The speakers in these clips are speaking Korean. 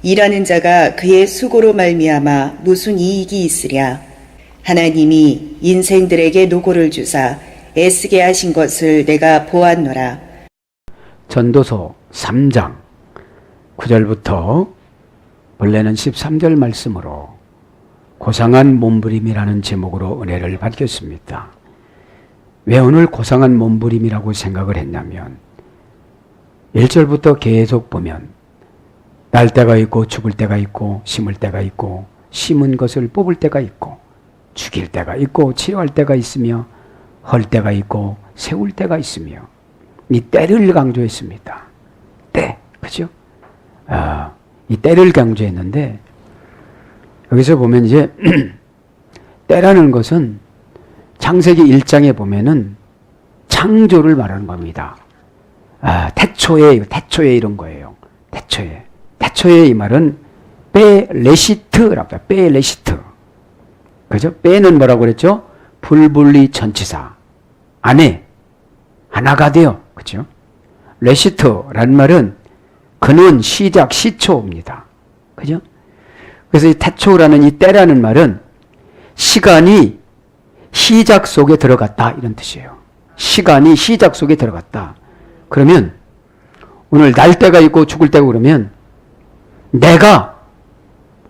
일하는 자가 그의 수고로 말미암아 무슨 이익이 있으랴. 하나님이 인생들에게 노고를 주사 애쓰게 하신 것을 내가 보았노라. 전도서 3장 9절부터 본래는 13절 말씀으로 고상한 몸부림이라는 제목으로 은혜를 받겠습니다. 왜 오늘 고상한 몸부림이라고 생각을 했냐면 1절부터 계속 보면 날 때가 있고 죽을 때가 있고 심을 때가 있고 심은 것을 뽑을 때가 있고 죽일 때가 있고 치료할 때가 있으며 헐 때가 있고 세울 때가 있으며 이 때를 강조했습니다. 때, 그죠? 이 때를 강조했는데 여기서 보면 이제 때라는 것은 창세기 1장에 보면은 창조를 말하는 겁니다. 태초에 이런 거예요. 태초에 이 말은 빼레시트라고 합니다. 빼레시트. 그죠? 빼는 뭐라고 그랬죠? 불분리 전치사. 안에 하나가 되어. 그죠? 레시트라는 말은 근원, 시작, 시초입니다. 그죠? 그래서 이 태초라는 이 때라는 말은 시간이 시작 속에 들어갔다 이런 뜻이에요. 시간이 시작 속에 들어갔다. 그러면 오늘 날 때가 있고 죽을 때가 그러면 내가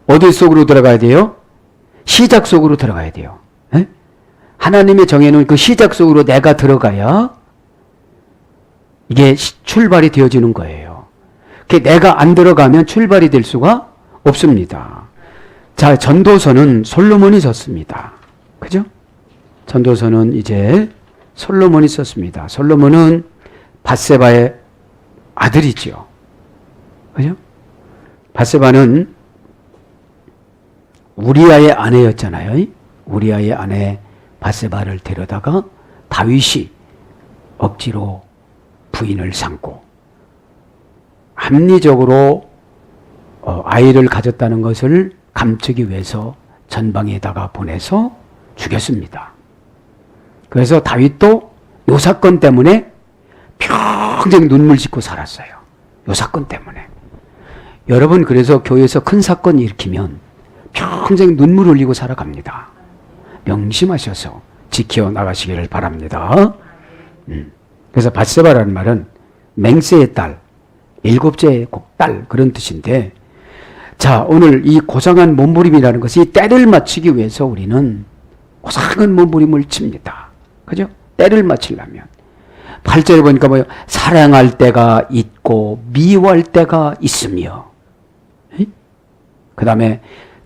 어디 속으로 들어가야 돼요? 시작 속으로 들어가야 돼요. 에? 하나님이 정해놓은 그 시작 속으로 내가 들어가야 이게 출발이 되어지는 거예요. 내가 안 들어가면 출발이 될 수가 없습니다. 자, 전도서는 솔로몬이 썼습니다. 그죠? 전도서는 이제 솔로몬이 썼습니다. 솔로몬은 밧세바의 아들이죠. 그죠? 밧세바는 우리아의 아내였잖아요. 우리아의 아내 밧세바를 데려다가 다윗이 억지로 부인을 삼고 합리적으로 아이를 가졌다는 것을 감추기 위해서 전방에다가 보내서 죽였습니다. 그래서 다윗도 요 사건 때문에 평생 눈물 짓고 살았어요. 요 사건 때문에. 여러분 그래서 교회에서 큰 사건 일으키면 평생 눈물 흘리고 살아갑니다. 명심하셔서 지켜나가시기를 바랍니다. 그래서 밧세바라는 말은 맹세의 딸, 일곱째의 딸 그런 뜻인데 자 오늘 이 고상한 몸부림이라는 것이 때를 맞추기 위해서 우리는 고상한 몸부림을 칩니다. 그죠? 때를 맞추려면 8절에 보니까 뭐요? 사랑할 때가 있고 미워할 때가 있으며 그 다음에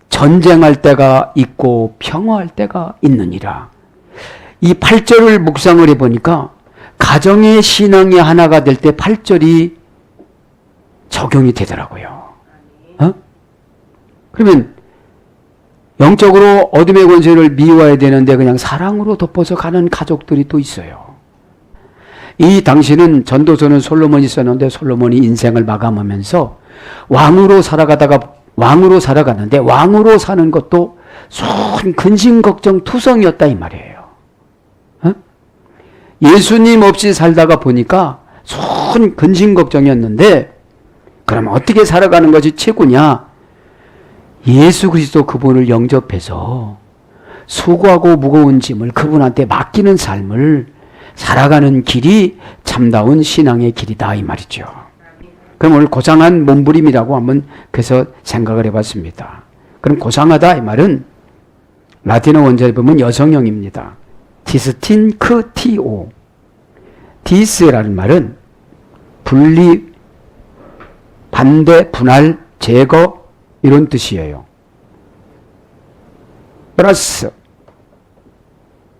전쟁할 때가 있고 평화할 때가 있느니라. 이 8절을 묵상을 해보니까 가정의 신앙의 하나가 될 때 8절이 적용이 되더라고요. 그러면 영적으로 어둠의 권세를 미워해야 되는데 그냥 사랑으로 덮어서 가는 가족들이 또 있어요. 이 당시는 전도서는 솔로몬이 썼는데 솔로몬이 인생을 마감하면서 왕으로 살아가는데 왕으로 사는 것도 손 근심 걱정 투성이었다 이 말이에요. 예수님 없이 살다가 보니까 손 근심 걱정이었는데 그럼 어떻게 살아가는 것이 최고냐? 예수 그리스도 그분을 영접해서 수고하고 무거운 짐을 그분한테 맡기는 삶을 살아가는 길이 참다운 신앙의 길이다 이 말이죠. 그럼 오늘 고상한 몸부림이라고 한번 그래서 생각을 해봤습니다. 그럼 고상하다 이 말은 라틴어 원자에 보면 여성형입니다. 디스틴크티오. 디스라는 말은 분리, 반대, 분할, 제거 이런 뜻이에요. 플러스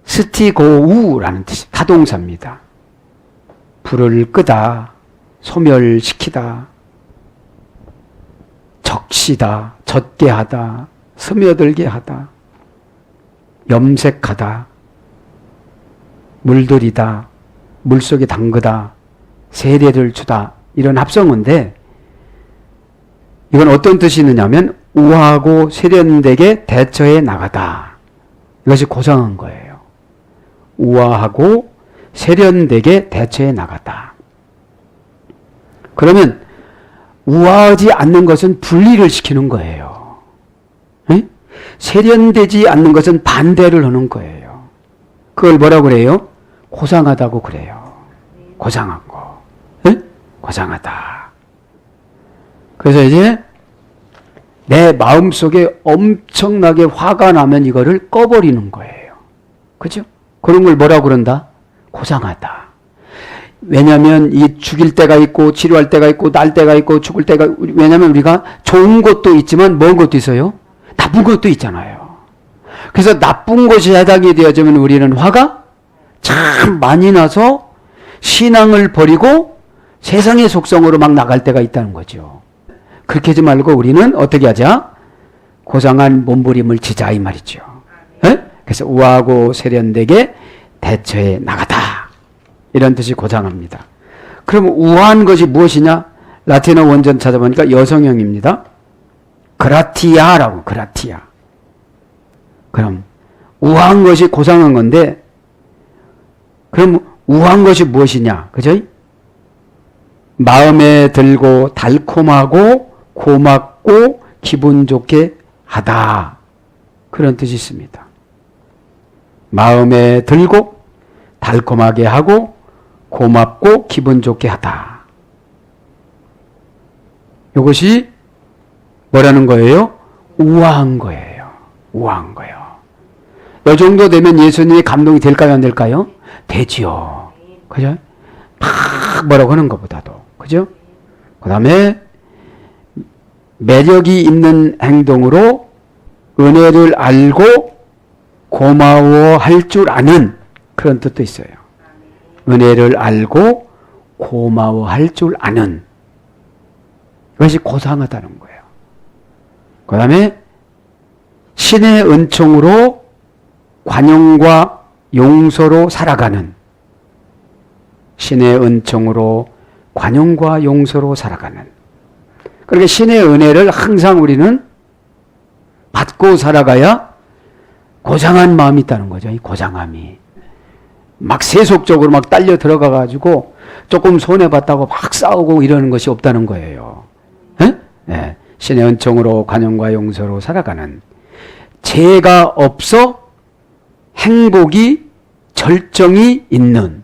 스티고우라는 뜻이 타동사입니다. 불을 끄다, 소멸시키다, 적시다, 젖게 하다, 스며들게 하다, 염색하다, 물들이다, 물속에 담그다, 세례를 주다 이런 합성어인데 이건 어떤 뜻이 있느냐면 우하고 세련되게 대처해 나가다. 이것이 고상한 거예요. 우아하고 세련되게 대처해 나가다. 그러면 우아하지 않는 것은 분리를 시키는 거예요. 에? 세련되지 않는 것은 반대를 하는 거예요. 그걸 뭐라고 그래요? 고상하다고 그래요. 고상한 거. 에? 고상하다. 그래서 이제 내 마음속에 엄청나게 화가 나면 이거를 꺼버리는 거예요. 그죠? 그런 걸 뭐라고 그런다? 고상하다. 왜냐하면 이 죽일 때가 있고 치료할 때가 있고 날 때가 있고 죽을 때가, 왜냐하면 우리가 좋은 것도 있지만 먼 것도 있어요. 나쁜 것도 있잖아요. 그래서 나쁜 것이 해당이 되어지면 우리는 화가 참 많이 나서 신앙을 버리고 세상의 속성으로 막 나갈 때가 있다는 거죠. 그렇게 하지 말고 우리는 어떻게 하자? 고상한 몸부림을 치자 이 말이죠. 에? 그래서 우아하고 세련되게 대처해 나가다. 이런 뜻이 고상합니다. 그럼 우아한 것이 무엇이냐? 라틴어 원전 찾아보니까 여성형입니다. 그라티아라고, 그라티아. 그럼 우아한 것이 고상한 건데, 그럼 우아한 것이 무엇이냐? 그죠? 마음에 들고 달콤하고 고맙고 기분 좋게 하다. 그런 뜻이 있습니다. 마음에 들고 달콤하게 하고 고맙고 기분 좋게 하다. 이것이 뭐라는 거예요? 우아한 거예요. 우아한 거예요. 이 정도 되면 예수님이 감동이 될까요? 안 될까요? 되지요. 그죠? 막 뭐라고 하는 것보다도. 그죠? 그 다음에 매력이 있는 행동으로 은혜를 알고 고마워할 줄 아는 그런 뜻도 있어요. 은혜를 알고 고마워할 줄 아는, 이것이 고상하다는 거예요. 그 다음에 신의 은총으로 관용과 용서로 살아가는, 신의 은총으로 관용과 용서로 살아가는. 그러니까 신의 은혜를 항상 우리는 받고 살아가야 고상한 마음이 있다는 거죠. 이 고상함이. 막 세속적으로 막 딸려 들어가 가지고 조금 손해봤다고 막 싸우고 이러는 것이 없다는 거예요. 네. 신의 은총으로 관용과 용서로 살아가는, 죄가 없어 행복이 절정이 있는,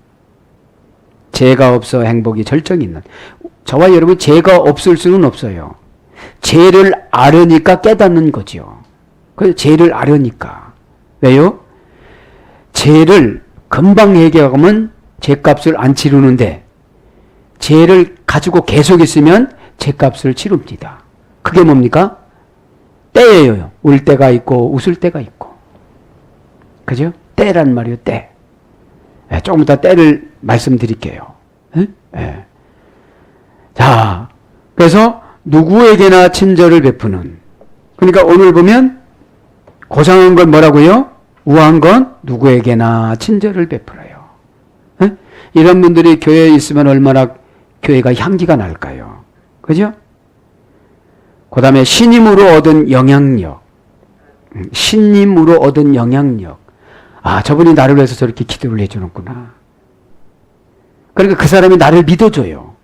죄가 없어 행복이 절정이 있는. 저와 여러분 죄가 없을 수는 없어요. 죄를 알으니까 깨닫는 거죠. 그래서 죄를 알으니까. 왜요? 죄를 금방 해결하면 죄값을 안 치르는데 죄를 가지고 계속 있으면 죄값을 치릅니다. 그게 뭡니까? 때예요. 울 때가 있고 웃을 때가 있고. 그죠? 때란 말이에요. 때. 네, 조금 이따 때를 말씀드릴게요. 네. 자, 그래서 누구에게나 친절을 베푸는. 그러니까 오늘 보면 고상한 건 뭐라고요? 우아한 건 누구에게나 친절을 베풀어요. 네? 이런 분들이 교회에 있으면 얼마나 교회가 향기가 날까요? 그죠? 그 다음에 신임으로 얻은 영향력. 신임으로 얻은 영향력. 아, 저분이 나를 위해서 저렇게 기도를 해주는구나. 그러니까 그 사람이 나를 믿어줘요.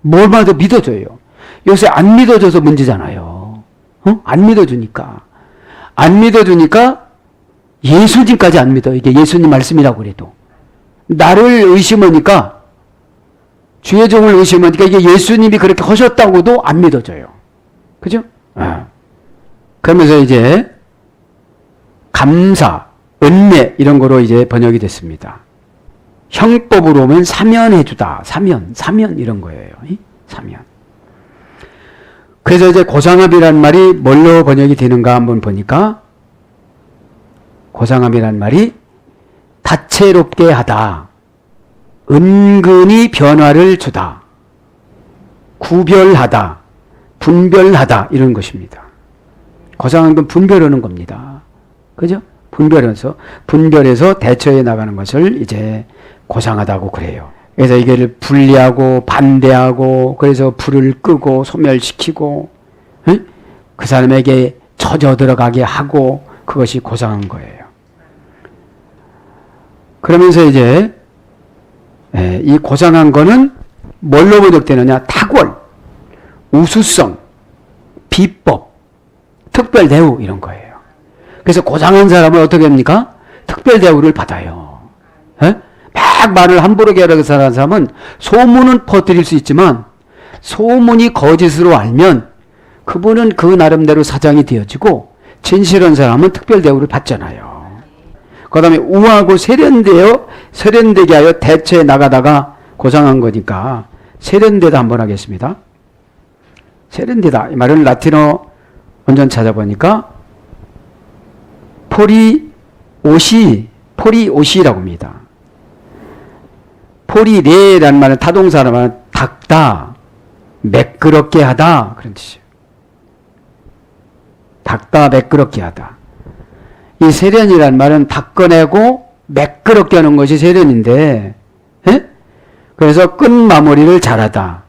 뭘마다 믿어줘요. 요새 안 믿어줘서 문제잖아요. 안 믿어주니까. 안 믿어주니까 예수님까지 안 믿어. 이게 예수님 말씀이라고 그래도. 나를 의심하니까, 주의 종을 의심하니까 이게 예수님이 그렇게 하셨다고도 안 믿어져요. 그죠? 그러면서 이제 감사, 은혜 이런 거로 이제 번역이 됐습니다. 형법으로 오면 사면해주다. 사면 이런 거예요. 사면. 그래서 이제 고상함이란 말이 뭘로 번역이 되는가 한번 보니까, 고상함이란 말이 다채롭게 하다, 은근히 변화를 주다, 구별하다, 분별하다 이런 것입니다. 고상한 건 분별하는 겁니다. 그죠? 분별해서 대처해 나가는 것을 이제 고상하다고 그래요. 그래서 이거를 분리하고 반대하고, 그래서 불을 끄고 소멸시키고, 그 사람에게 젖어 들어가게 하고, 그것이 고상한 거예요. 그러면서 이제 이 고상한 거는 뭘로 번역되느냐? 탁월. 우수성, 비법, 특별 대우 이런 거예요. 그래서 고상한 사람은 어떻게 합니까? 특별 대우를 받아요. 에? 막 말을 함부로 하는 사람은 소문은 퍼뜨릴 수 있지만 소문이 거짓으로 알면 그분은 그 나름대로 사장이 되어지고 진실한 사람은 특별 대우를 받잖아요. 그 다음에 우하고 세련되게 하여 대처해 나가다가 고상한 거니까 세련되다 한번 하겠습니다. 세련되다. 이 말은 라틴어 원전 찾아보니까 포리오시라고 합니다. 포리레라는 말은 타동사로 말하면 닦다, 매끄럽게 하다 그런 뜻이에요. 닦다, 매끄럽게 하다. 이 세련이라는 말은 닦아내고 매끄럽게 하는 것이 세련인데, 에? 그래서 끝마무리를 잘하다,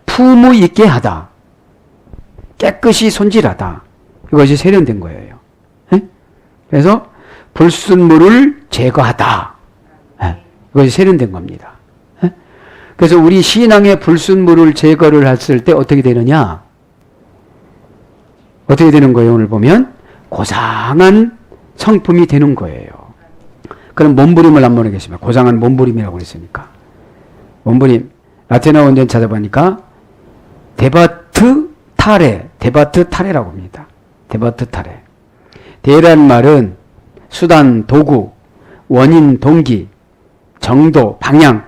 품위 있게 하다, 깨끗이 손질하다. 이것이 세련된 거예요. 에? 그래서 불순물을 제거하다. 에? 이것이 세련된 겁니다. 에? 그래서 우리 신앙의 불순물을 제거를 했을 때 어떻게 되느냐? 어떻게 되는 거예요? 오늘 보면 고상한 성품이 되는 거예요. 그럼 몸부림을 한번 하겠습니다. 고상한 몸부림이라고 했으니까. 몸부림. 라틴어 원전 찾아보니까 데바트 타레라고 합니다. 데바트 타레. 데라는 말은 수단, 도구, 원인, 동기, 정도, 방향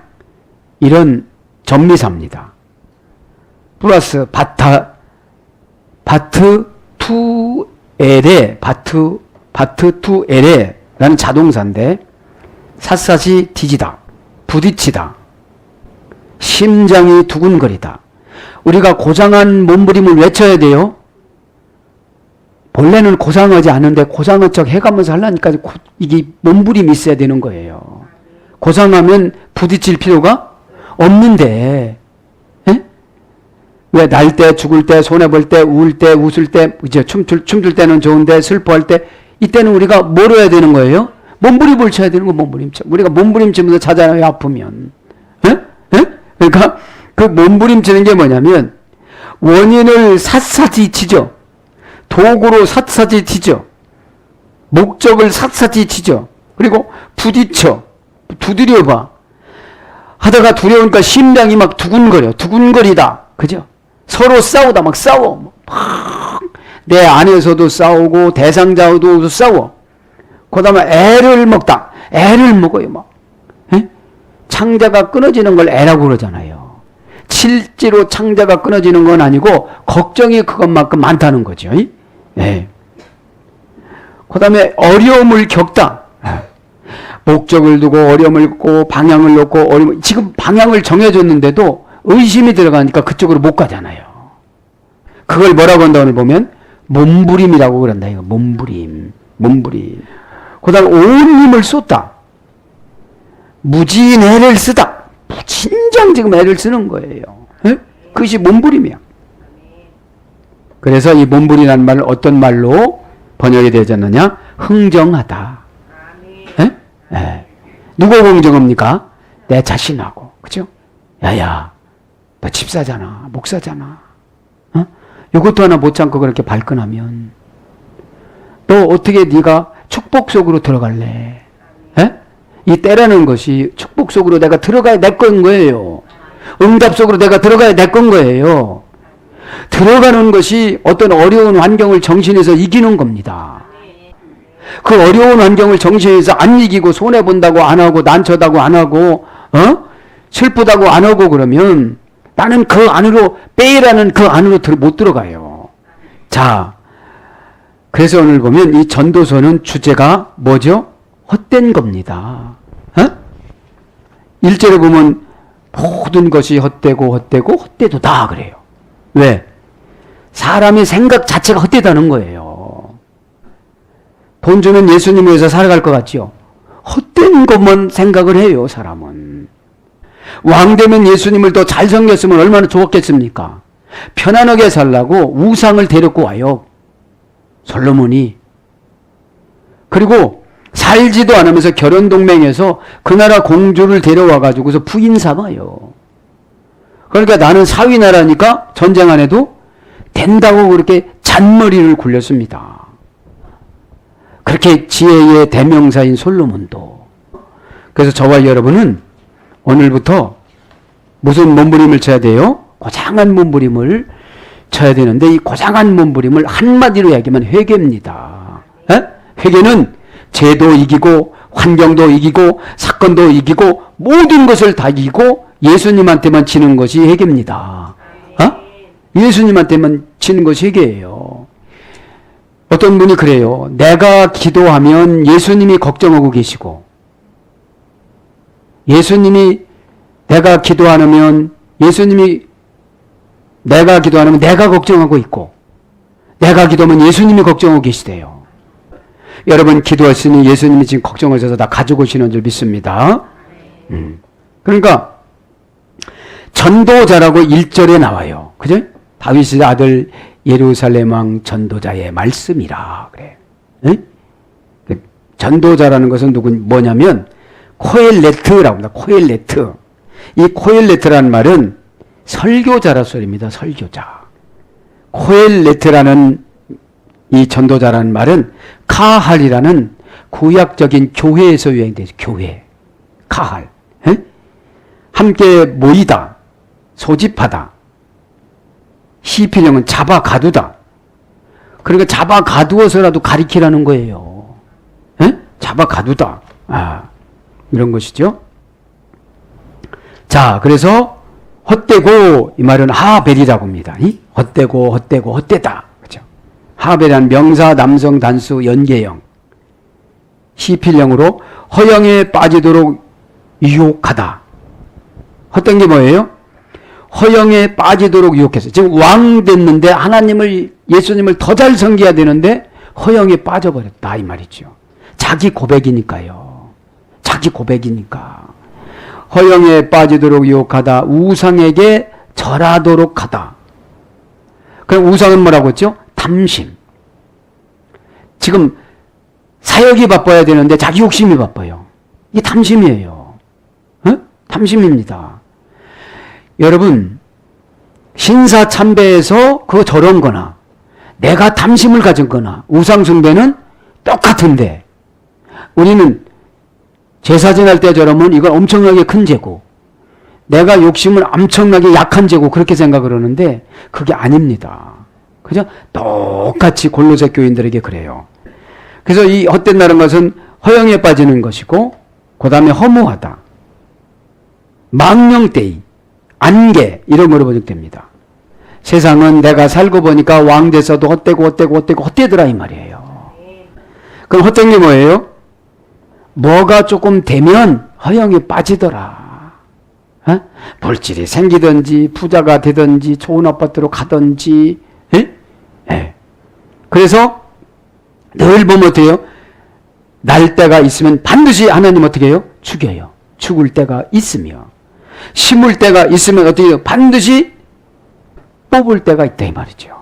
이런 전미사입니다. 플러스 바트 투 엘에 라는 자동사인데 샅샅이 뒤지다, 부딪히다, 심장이 두근거리다. 우리가 고상한 몸부림을 외쳐야 돼요. 본래는 고상하지 않은데 고상한 척 해가면서 하려니까 이게 몸부림이 있어야 되는 거예요. 고상하면 부딪힐 필요가 없는데, 에? 왜 날 때, 죽을 때, 손해볼 때, 울 때, 웃을 때, 이제 춤출 때는 좋은데 슬퍼할 때 이때는 우리가 뭘 해야 되는 거예요? 몸부림을 쳐야 되는 거. 몸부림쳐. 우리가 몸부림치면서 찾아요, 아프면. 에? 에? 그러니까 그 몸부림치는 게 뭐냐면 원인을 샅샅이 치죠. 도구로 샅샅이 치죠. 목적을 샅샅이 치죠. 그리고 부딪혀. 두드려봐. 하다가 두려우니까 심장이 막 두근거리다. 그죠? 서로 싸우다 막 싸워. 막 내 안에서도 싸우고 대상자와도 싸워. 그 다음에 애를 먹어요. 막. 에? 창자가 끊어지는 걸 애라고 그러잖아요. 실제로 창자가 끊어지는 건 아니고 걱정이 그것만큼 많다는 거죠. 예. 그 다음에 어려움을 겪다. 목적을 두고 어려움을 겪고 방향을 놓고 지금 방향을 정해줬는데도 의심이 들어가니까 그쪽으로 못 가잖아요. 그걸 뭐라고 한다 오늘 보면 몸부림이라고 그런다. 이거 몸부림. 그 다음에 온 힘을 쏟다. 무진 애를 쓰다. 진정 지금 애를 쓰는 거예요. 에? 그것이 몸부림이야. 그래서 이 몸부림이라는 말은 어떤 말로 번역이 되어졌느냐? 흥정하다. 에? 에. 누구 흥정합니까? 내 자신하고. 그죠? 야야, 너 집사잖아. 목사잖아. 어? 이것도 하나 못 참고 그렇게 발끈하면 너 어떻게 네가 축복 속으로 들어갈래? 에? 이 때라는 것이 축복 속으로 내가 들어가야 내 건 거예요. 응답 속으로 내가 들어가야 내 건 거예요. 들어가는 것이 어떤 어려운 환경을 정신에서 이기는 겁니다. 그 어려운 환경을 정신에서 안 이기고 손해본다고 안 하고 난처다고 안 하고 슬프다고 안 하고 그러면 나는 그 안으로 빼라는 그 안으로 못 들어가요. 자, 그래서 오늘 보면 이 전도서는 주제가 뭐죠? 헛된 겁니다. 1절에 보면 모든 것이 헛되도다 그래요. 왜? 사람의 생각 자체가 헛되다는 거예요. 돈 주는 예수님을 위해서 살아갈 것 같지요? 헛된 것만 생각을 해요, 사람은. 왕 되면 예수님을 더 잘 섬겼으면 얼마나 좋았겠습니까? 편안하게 살라고 우상을 데리고 와요, 솔로몬이. 그리고 살지도 않으면서 결혼동맹에서 그 나라 공주를 데려와가지고서 부인 삼아요. 그러니까 나는 사위나라니까 전쟁 안 해도 된다고 그렇게 잔머리를 굴렸습니다. 그렇게 지혜의 대명사인 솔로몬도. 그래서 저와 여러분은 오늘부터 무슨 몸부림을 쳐야 돼요? 고장한 몸부림을 쳐야 되는데, 이 고장한 몸부림을 한마디로 얘기하면 회개입니다. 에? 회개는 죄도 이기고 환경도 이기고 사건도 이기고 모든 것을 다 이기고 예수님한테만 치는 것이 회개입니다. 예수님한테만 치는 것이 회개예요. 어떤 분이 그래요. 내가 기도하면 예수님이 걱정하고 계시고, 예수님이 내가 기도 안 하면 예수님이 내가 기도 안 하면 내가 걱정하고 있고, 내가 기도하면 예수님이 걱정하고 계시대요. 여러분 기도하시니 예수님이 지금 걱정하셔서 다 가지고 오시는 줄 믿습니다. 그러니까 전도자라고 1절에 나와요. 그죠? 다윗의 아들 예루살렘 왕 전도자의 말씀이라 그래. 응? 전도자라는 것은 뭐냐면 코엘레트라고 합니다. 코엘레트. 이 코엘레트라는 말은 설교자라 소리입니다. 설교자. 코엘레트라는 이 전도자라는 말은 카할이라는 구약적인 교회에서 유행돼서 교회. 카할. 에? 함께 모이다. 소집하다. 시필령은 잡아 가두다. 그러니까 잡아 가두어서라도 가리키라는 거예요. 에? 잡아 가두다. 이런 것이죠. 자, 그래서 헛되고 이 말은 하벨이라고 합니다. 헛되고 헛되고 헛되다. 그렇죠? 하벨이란 명사 남성 단수 연계형. 시필령으로 허영에 빠지도록 유혹하다. 헛된 게 뭐예요? 허영에 빠지도록 유혹했어요. 지금 왕 됐는데 하나님을, 예수님을 더 잘 섬겨야 되는데 허영에 빠져버렸다 이 말이죠. 자기 고백이니까요. 자기 고백이니까. 허영에 빠지도록 유혹하다. 우상에게 절하도록 하다. 그럼 우상은 뭐라고 했죠? 탐심. 지금 사역이 바빠야 되는데 자기 욕심이 바빠요. 이게 탐심이에요. 탐심입니다. 여러분 신사참배에서 그 저런 거나 내가 탐심을 가진 거나 우상숭배는 똑같은데, 우리는 제사 지날 때 저러면 이건 엄청나게 큰 죄고 내가 욕심은 엄청나게 약한 죄고 그렇게 생각을 하는데 그게 아닙니다. 그죠? 똑같이 골로새 교인들에게 그래요. 그래서 이 헛된다는 것은 허영에 빠지는 것이고, 그 다음에 허무하다, 망령되이, 안개, 이런 거로 번역됩니다. 세상은 내가 살고 보니까 왕 돼서도 헛되고 헛되고 헛되고 헛되더라 이 말이에요. 그럼 헛된 게 뭐예요? 뭐가 조금 되면 허영에 빠지더라. 볼질이 생기든지 부자가 되든지 좋은 아파트로 가든지. 그래서 늘 보면 어때요? 날 때가 있으면 반드시 하나님 어떻게 해요? 죽여요. 죽을 때가 있으며, 심을 때가 있으면 어떻게 해요? 반드시 뽑을 때가 있다 이 말이죠.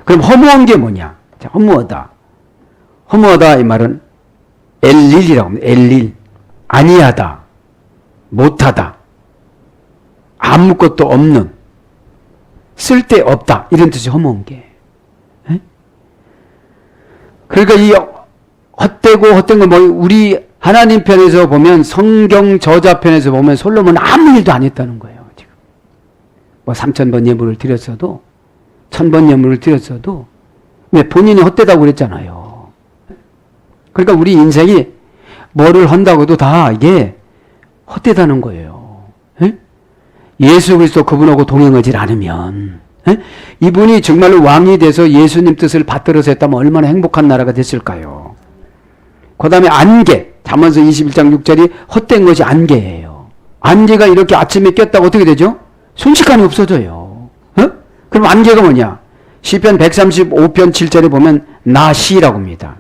그럼 허무한 게 뭐냐? 자, 허무하다. 허무하다 이 말은 엘릴이라고 합니다. 엘릴. 아니하다. 못하다. 아무것도 없는. 쓸데없다. 이런 뜻이 허무한 게. 그러니까 이 헛되고 헛된 건 뭐, 우리 하나님 편에서 보면, 성경 저자 편에서 보면 솔로몬은 아무 일도 안 했다는 거예요. 지금 뭐 3,000번 예물을 드렸어도 1,000번 예물을 드렸어도 왜 본인이 헛되다고 그랬잖아요. 그러니까 우리 인생이 뭐를 한다고도 다 이게 헛되다는 거예요. 예수 그리스도 그분하고 동행하지 않으면, 이분이 정말로 왕이 돼서 예수님 뜻을 받들어서 했다면 얼마나 행복한 나라가 됐을까요? 그 다음에 안개. 잠언서 21장 6절이 헛된 것이 안개예요. 안개가 이렇게 아침에 꼈다고 어떻게 되죠? 순식간에 없어져요. 그럼 안개가 뭐냐? 시편 135편 7절에 보면 나시라고 합니다.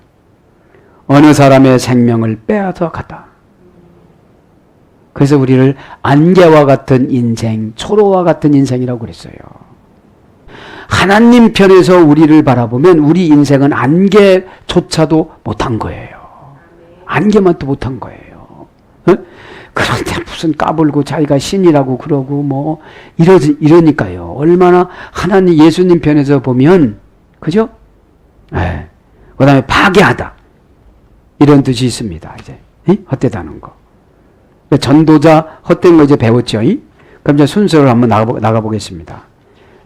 어느 사람의 생명을 빼앗아 가다. 그래서 우리를 안개와 같은 인생, 초로와 같은 인생이라고 그랬어요. 하나님 편에서 우리를 바라보면 우리 인생은 안개조차도 못한 거예요. 안개만 또 못한 거예요. 그런데 무슨 까불고 자기가 신이라고 그러고 뭐 이러니까요. 얼마나 하나님 예수님 편에서 보면 그죠? 예. 그다음에 파괴하다 이런 뜻이 있습니다. 이제 헛되다는 거. 전도자 헛된 거 이제 배웠죠. 그럼 이제 순서를 한번 나가 보겠습니다.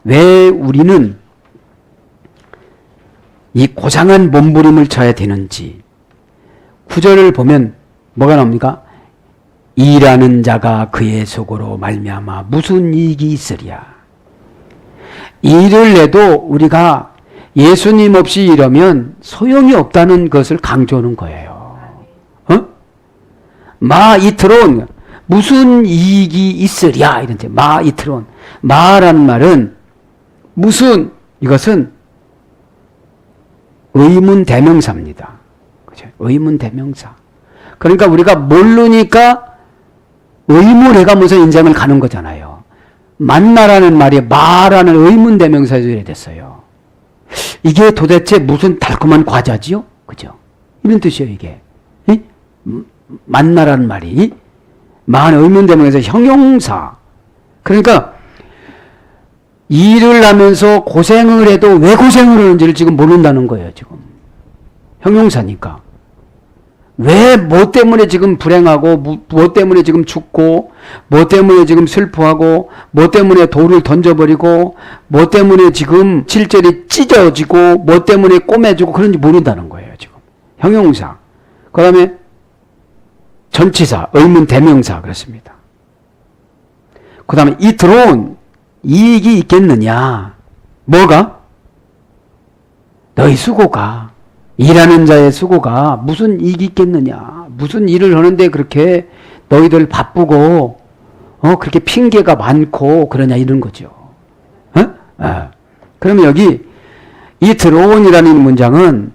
왜 우리는 이 고상한 몸부림을 쳐야 되는지 구절을 보면 뭐가 나옵니까? 일하는 자가 그의 속으로 말미암아 무슨 이익이 있으랴. 일을 해도 우리가 예수님 없이 이러면 소용이 없다는 것을 강조하는 거예요. 마이트론 무슨 이익이 있으랴 이런데 마이트론 마라는 말은 무슨 이것은 의문 대명사입니다. 그죠? 의문 대명사. 그러니까 우리가 모르니까 의문해가면서 인생을 가는 거잖아요. 만나라는 말이 마라는 의문 대명사에 이래 됐어요. 이게 도대체 무슨 달콤한 과자지요? 그죠? 이런 뜻이에요, 이게. 만나라는 말이. 마는 의문 대명사에서 형용사. 그러니까 일을 하면서 고생을 해도 왜 고생을 하는지를 지금 모른다는 거예요, 지금. 형용사니까. 왜 뭐 때문에 지금 불행하고 뭐 때문에 지금 죽고 뭐 때문에 지금 슬퍼하고 뭐 때문에 돌을 던져버리고 뭐 때문에 지금 질절이 찢어지고 뭐 때문에 꼬매지고 그런지 모른다는 거예요, 지금. 형용사. 그 다음에 전치사, 의문 대명사 그렇습니다. 그 다음에 이 들어온 이익이 있겠느냐. 뭐가? 너희 수고가, 일하는 자의 수고가 무슨 이익이 있겠느냐. 무슨 일을 하는데 그렇게 너희들 바쁘고 그렇게 핑계가 많고 그러냐 이런 거죠. 그러면 여기 이 들어온이라는 문장은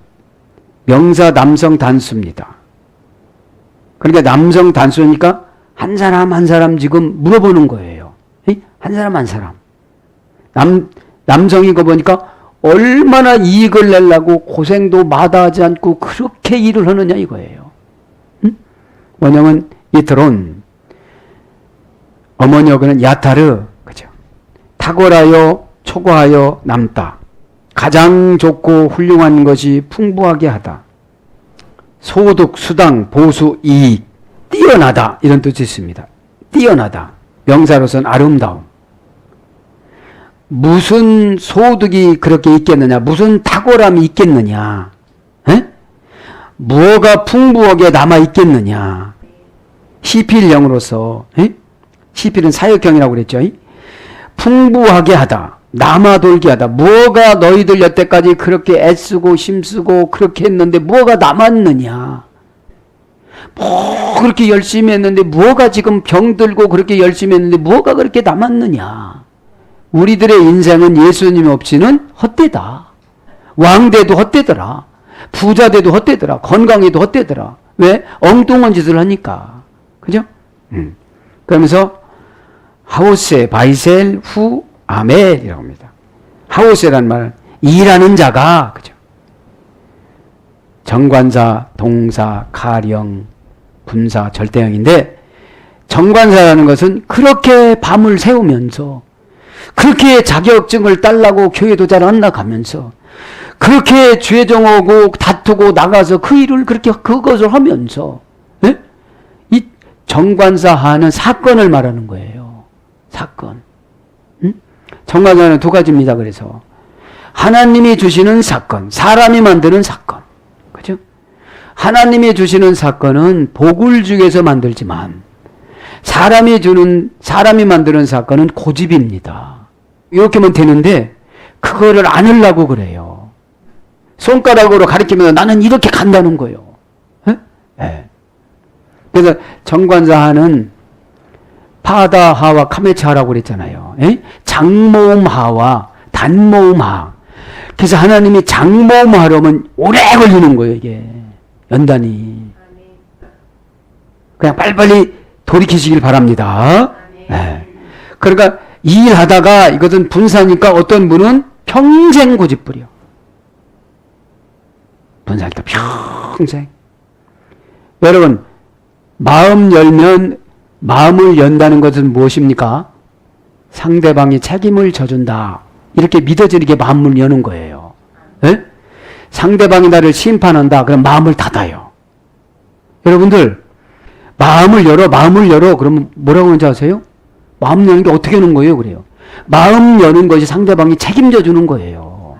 명사 남성 단수입니다. 그러니까 남성 단수니까 한 사람 한 사람 지금 물어보는 거예요. 한 사람 한 사람. 남성이고 보니까 얼마나 이익을 내려고 고생도 마다하지 않고 그렇게 일을 하느냐 이거예요. 원형은 이트론, 어머니어는 야타르, 그죠? 탁월하여 초과하여 남다. 가장 좋고 훌륭한 것이 풍부하게 하다. 소득, 수당, 보수, 이익, 뛰어나다 이런 뜻이 있습니다. 뛰어나다. 명사로서는 아름다움. 무슨 소득이 그렇게 있겠느냐? 무슨 탁월함이 있겠느냐? 에? 무엇가 풍부하게 남아 있겠느냐? 시필형으로서 시필은 사역형이라고 그랬죠. 풍부하게 하다. 남아돌게 하다. 무엇가 너희들 여태까지 그렇게 애쓰고 힘쓰고 그렇게 했는데 무엇가 남았느냐? 뭐 그렇게 열심히 했는데 무엇가 지금 병들고 그렇게 열심히 했는데 무엇가 그렇게 남았느냐? 우리들의 인생은 예수님 없이는 헛되다. 왕돼도 헛되더라. 부자돼도 헛되더라. 건강해도 헛되더라. 왜? 엉뚱한 짓을 하니까. 그죠? 그러면서 하오세, 바이셀, 후, 아멜이라고 합니다. 하오세라는 말, 일하는 자가, 그죠? 정관사, 동사, 가령, 분사, 절대형인데 정관사라는 것은 그렇게 밤을 새우면서 그렇게 자격증을 따려고 교회도 잘 안 나가면서 그렇게 죄정하고 다투고 나가서 그 일을 그렇게 그것을 하면서 이 정관사하는 사건을 말하는 거예요. 사건. 정관사는 두 가지입니다. 그래서 하나님이 주시는 사건, 사람이 만드는 사건. 그죠? 하나님이 주시는 사건은 복을 주기 위해서 만들지만 사람이 만드는 사건은 고집입니다. 이렇게만 되는데 그거를 안 하려고 그래요. 손가락으로 가리키면서 나는 이렇게 간다는 거예요. 네. 그래서 정관사하는 파다하와 카메차하라고 그랬잖아요. 장모음하와 단모음하. 그래서 하나님이 장모음하려면 오래 걸리는 거예요. 이게 연단이. 그냥 빨리빨리 돌이키시길 바랍니다. 네. 그러니까 이 일하다가 이것은 분사니까 어떤 분은 평생 고집 부려. 분사할 때 평생. 여러분 마음 열면 마음을 연다는 것은 무엇입니까? 상대방이 책임을 져준다. 이렇게 믿어지는 게 마음을 여는 거예요. 예? 상대방이 나를 심판한다. 그럼 마음을 닫아요. 여러분들, 마음을 열어. 그러면 뭐라고 하는지 아세요? 마음 여는 게 어떻게 하는 거예요? 그래요. 마음 여는 것이 상대방이 책임져 주는 거예요.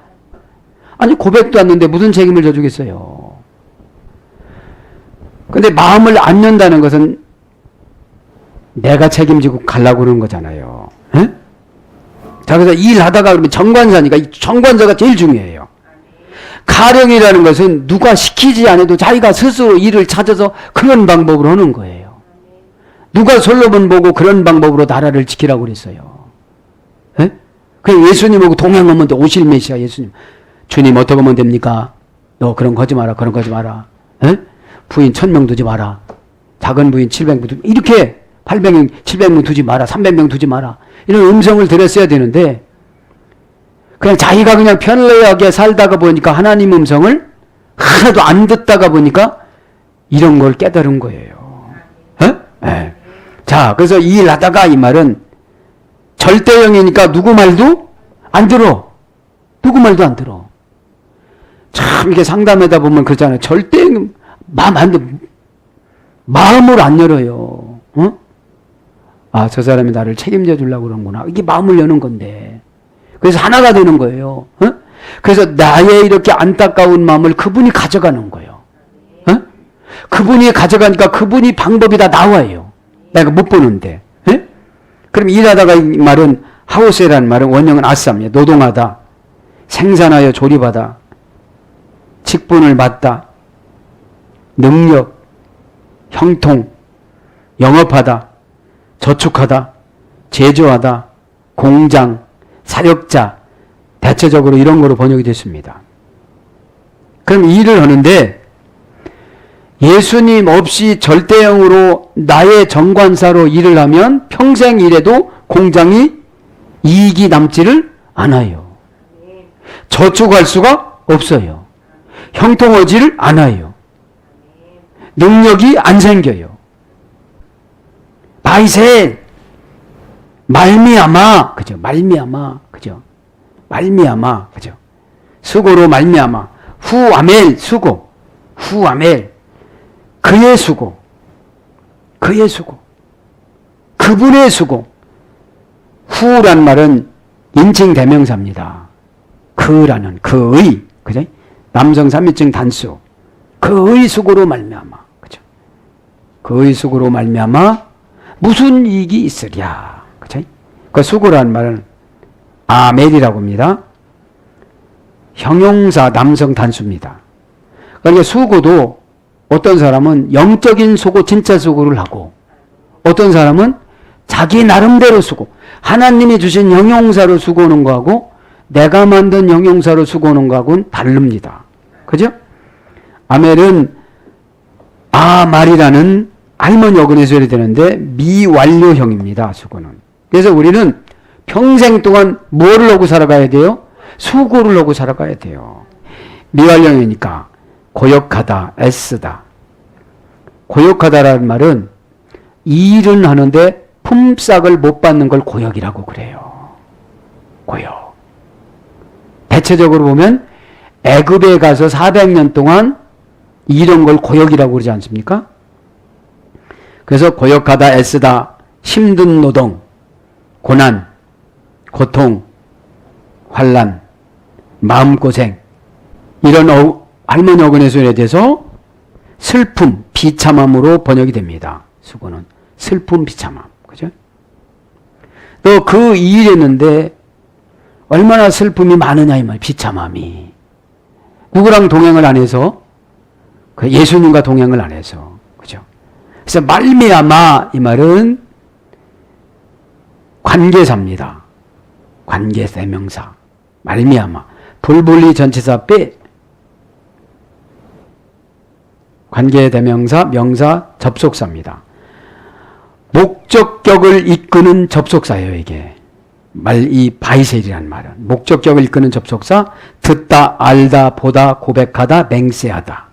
아니, 고백도 왔는데 무슨 책임을 져주겠어요? 근데 마음을 안 연다는 것은 내가 책임지고 가려고 그러는 거잖아요. 에? 자, 그래서 일하다가 그러면 정관사니까 이 정관사가 제일 중요해요. 가령이라는 것은 누가 시키지 않아도 자기가 스스로 일을 찾아서 그런 방법으로 하는 거예요. 누가 솔로몬 보고 그런 방법으로 나라를 지키라고 그랬어요. 에? 그 예수님하고 동행하면 돼. 오실 메시아 예수님. 주님 어떻게 하면 됩니까? 너 그런 거 하지 마라. 그런 거 하지 마라. 에? 부인 1000명 두지 마라. 작은 부인 700명 두지 마라. 이렇게 800명, 700명 두지 마라. 300명 두지 마라. 이런 음성을 들었어야 되는데 그냥 자기가 그냥 편리하게 살다가 보니까 하나님 음성을 하나도 안 듣다가 보니까 이런 걸 깨달은 거예요. 네. 자, 그래서 이 일하다가 이 말은 절대형이니까 누구 말도 안 들어. 누구 말도 안 들어. 참 이렇게 상담하다 보면 그러잖아요. 절대형 마음을 안 열어요. 어? 아, 저 사람이 나를 책임져 주려고 그러는구나. 이게 마음을 여는 건데. 그래서 하나가 되는 거예요. 어? 그래서 나의 이렇게 안타까운 마음을 그분이 가져가는 거예요. 어? 그분이 가져가니까 그분이 방법이 다 나와요. 내가 못 보는데. 어? 그럼 일하다가 이 말은 하우스라는 말은 원형은 아쌈이에요. 노동하다, 생산하여 조립하다, 직분을 맡다, 능력, 형통, 영업하다, 저축하다, 제조하다, 공장, 사역자, 대체적으로 이런 거로 번역이 됐습니다. 그럼 일을 하는데 예수님 없이 절대형으로 나의 정관사로 일을 하면 평생 일해도 공장이 이익이 남지를 않아요. 저축할 수가 없어요. 형통하지를 않아요. 능력이 안 생겨요. 바이셀 말미암아, 그죠? 말미암아, 그죠? 말미암아, 그죠? 수고로 말미암아. 후아멜, 수고. 후아멜. 그의 수고. 그의 수고. 그분의 수고. 후란 말은 인칭 대명사입니다. 그라는, 그의, 그죠? 남성 3인칭 단수. 그의 수고로 말미암아, 그죠? 그의 수고로 말미암아 무슨 이익이 있으랴. 그죠? 그 수고라는 말은 아멜이라고 합니다. 형용사 남성 단수입니다. 그러니까 수고도 어떤 사람은 영적인 수고, 진짜 수고를 하고 어떤 사람은 자기 나름대로 수고, 하나님이 주신 형용사로 수고하는 거하고 내가 만든 형용사로 수고하는 거하고는 다릅니다. 그죠? 아멜은 아말이라는 할머니 어근에서 해야 되는데 미완료형입니다. 수고는. 그래서 우리는 평생 동안 뭐를 하고 살아가야 돼요? 수고를 하고 살아가야 돼요. 미완료형이니까 고역하다, 애쓰다. 고역하다라는 말은 일은 하는데 품삯을 못 받는 걸 고역이라고 그래요. 고역. 대체적으로 보면 애굽에 가서 400년 동안 이런 걸 고역이라고 그러지 않습니까? 그래서 고역하다, 애쓰다, 힘든 노동, 고난, 고통, 환난, 마음고생, 이런 할머니 어근에서에 대해서 슬픔, 비참함으로 번역이 됩니다. 수고는 슬픔, 비참함. 그죠? 또 그 일했는데 얼마나 슬픔이 많으냐 이 말, 비참함이. 누구랑 동행을 안 해서? 그 예수님과 동행을 안 해서. 그죠? 그래서 말미암아 이 말은 관계사입니다. 관계대명사. 말미암아. 불분리 전치사 빼. 관계대명사, 명사, 접속사입니다. 목적격을 이끄는 접속사예요, 이게. 이 바이셀이라는 말은. 목적격을 이끄는 접속사, 듣다, 알다, 보다, 고백하다, 맹세하다.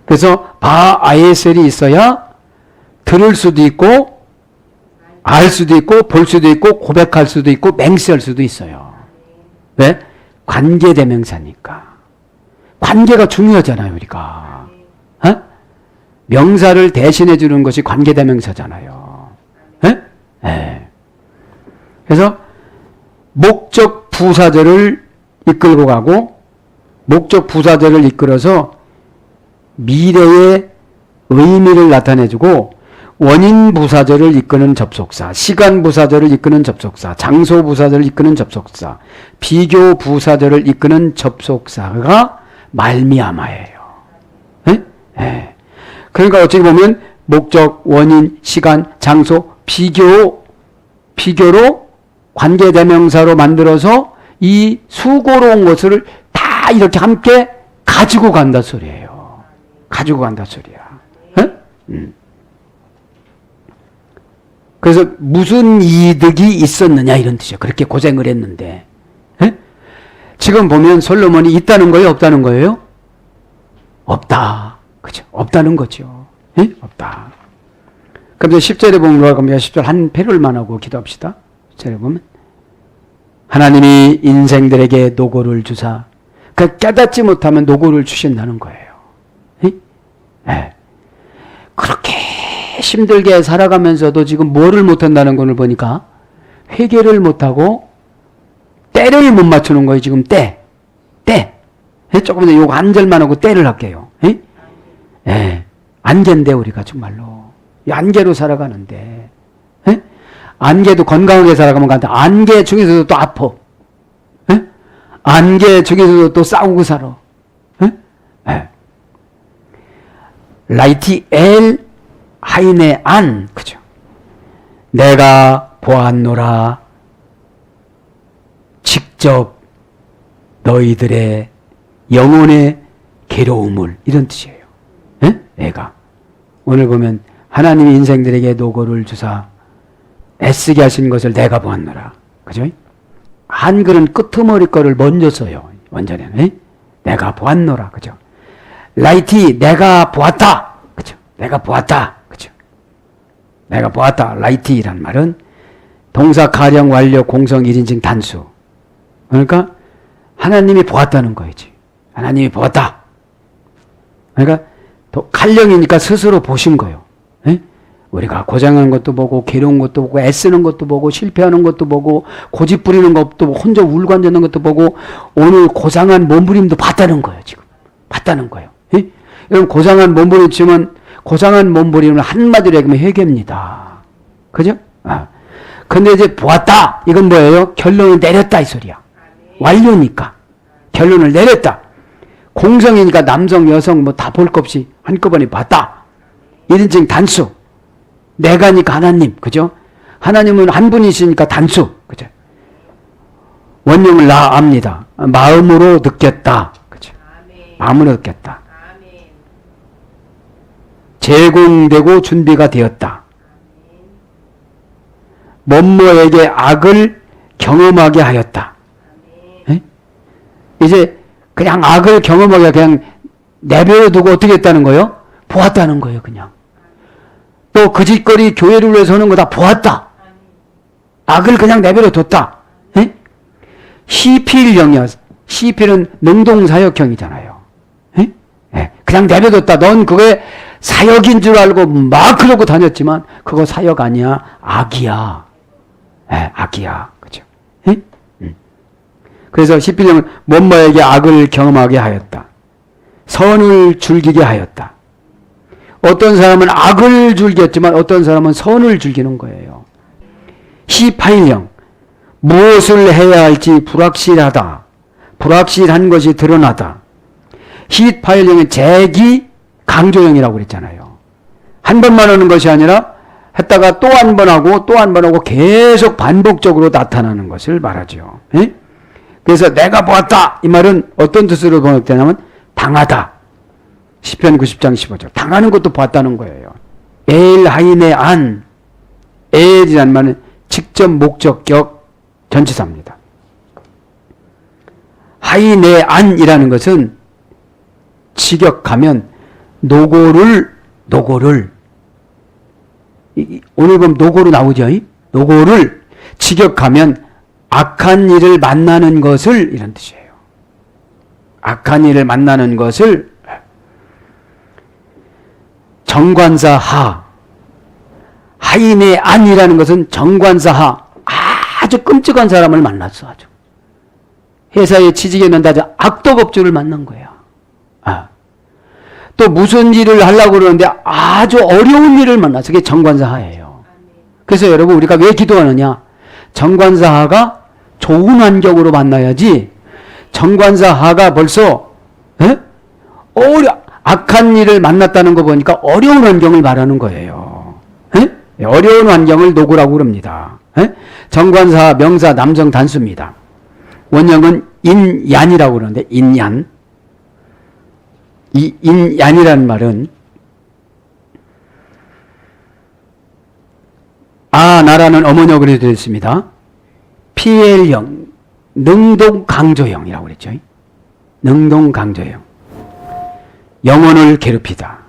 그래서 바아예셀이 있어야 들을 수도 있고 알 수도 있고 볼 수도 있고 고백할 수도 있고 맹세할 수도 있어요. 왜? 관계대명사니까. 관계가 중요하잖아요, 우리가. 어? 명사를 대신해 주는 것이 관계대명사잖아요. 예? 예. 그래서 목적 부사절을 이끌고 가고 목적 부사절을 이끌어서 미래의 의미를 나타내주고 원인 부사절을 이끄는 접속사, 시간 부사절을 이끄는 접속사, 장소 부사절을 이끄는 접속사, 비교 부사절을 이끄는 접속사가 말미암아예요. 예? 예. 그러니까 어찌 보면 목적, 원인, 시간, 장소, 비교로 관계대명사로 만들어서 이 수고로운 것을 다 이렇게 함께 가지고 간다 소리예요. 가지고 간다 소리야. 예? 그래서 무슨 이득이 있었느냐 이런 뜻이에요. 그렇게 고생을 했는데. 예? 지금 보면 솔로몬이 있다는 거예요? 없다는 거예요? 없다. 그죠? 없다는 거죠. 예? 없다. 그럼 10절에 보면 뭐라고 합니까? 10절 한 패를만 하고 기도합시다. 10절에 보면 하나님이 인생들에게 노고를 주사 그 깨닫지 못하면 노고를 주신다는 거예요. 예? 예. 그렇게 힘들게 살아가면서도 지금 뭐를 못한다는 것을 보니까 회개를 못하고 때를 못 맞추는 거예요. 지금 때. 조금 더 요거 안절만 하고 때를 할게요. 예? 예. 안개인데 우리가 정말로 이 안개로 살아가는데 예? 안개도 건강하게 살아가면 간다. 안개 중에서도 또 아파. 예? 안개 중에서도 또 싸우고 살아. 예? 예. 라이티 엘 하이네 안, 그죠? 내가 보았노라. 직접 너희들의 영혼의 괴로움을, 이런 뜻이에요. 예? 애가. 오늘 보면 하나님이 인생들에게 노고를 주사 애쓰게 하신 것을 내가 보았노라. 그죠? 한글은 끄트머리 거를 먼저 써요. 원전에는. 예? 내가 보았노라. 그죠? 라이티, 내가 보았다. 그죠? 내가 보았다. 그죠? 내가 보았다. 라이티란 말은 동사 가령 완료 공성 1인칭 단수. 그러니까 하나님이 보았다는 거이지. 하나님이 보았다. 그러니까 칼령이니까 스스로 보신 거예요. 에? 우리가 고생하는 것도 보고 괴로운 것도 보고 애쓰는 것도 보고 실패하는 것도 보고 고집 부리는 것도 보고 혼자 울고 앉는 것도 보고 오늘 고상한 몸부림도 봤다는 거예요. 지금 봤다는 거예요. 에? 여러분 고상한 몸부림 치면 고상한 몸부림은 한마디로 얘기하면 회개입니다. 그죠? 아. 근데 이제 보았다. 이건 뭐예요? 결론을 내렸다 이 소리야. 완료니까 결론을 내렸다. 공성이니까 남성 여성 뭐 다 볼 것 없이 한꺼번에 봤다. 1인칭 단수. 내가니까 하나님. 그죠? 하나님은 한 분이시니까 단수. 그죠? 원령을 나 압니다. 마음으로 느꼈다. 그죠? 마음으로 느꼈다. 제공되고 준비가 되었다. 뭐뭐에게 악을 경험하게 하였다. 에? 이제 그냥 악을 경험하게 그냥 내버려 두고 어떻게 했다는 거예요? 보았다는 거예요. 그냥. 또 그 짓거리 교회를 위해서 하는 거 다 보았다. 악을 그냥 내버려 뒀다. 에? 시필령이야. 시필은 능동사역형이잖아요. 에? 에. 그냥 내버려뒀다. 넌 그게 사역인 줄 알고 막 그러고 다녔지만 그거 사역 아니야. 악이야. 에, 악이야. 그죠? 에? 그래서 시필령은 뭐뭐에게 악을 경험하게 하였다. 선을 즐기게 하였다. 어떤 사람은 악을 즐겼지만 어떤 사람은 선을 즐기는 거예요. 시파일령 무엇을 해야 할지 불확실하다. 불확실한 것이 드러나다. 시파일령은 재기 강조형이라고 그랬잖아요. 한 번만 하는 것이 아니라 했다가 또 한 번 하고 또 한 번 하고 계속 반복적으로 나타나는 것을 말하죠. 에? 그래서 내가 보았다. 이 말은 어떤 뜻으로 번역되냐면 당하다. 시편 90장 15절. 당하는 것도 봤다는 거예요. 엘 하이네 안. 엘이라는 말은 직접 목적격 전치사입니다. 하이네 안이라는 것은 직역하면 노고를 오늘 보면 노고로 나오죠. 노고를 직역하면 악한 일을 만나는 것을, 이런 뜻이에요. 악한 일을 만나는 것을. 정관사 하, 하인의 안이라는 것은 정관사 하, 아주 끔찍한 사람을 만났어. 아주 회사에 취직했는데 아주 악덕업주를 만난 거야. 또 무슨 일을 하려고 그러는데 아주 어려운 일을 만났어. 그게 정관사 하예요. 그래서 여러분, 우리가 왜 기도하느냐? 정관사 하가 좋은 환경으로 만나야지, 정관사 하가 벌써 악한 일을 만났다는 거 보니까 어려운 환경을 말하는 거예요. 어려운 환경을 노고라고 그럽니다. 정관사 명사 남성 단수입니다. 원형은 인얀이라고 그러는데, 인얀. 이 인얀이라는 말은 나라는 어머니역으로 되어 있습니다. PL형, 능동강조형이라고 그랬죠. 능동강조형. 영혼을 괴롭히다.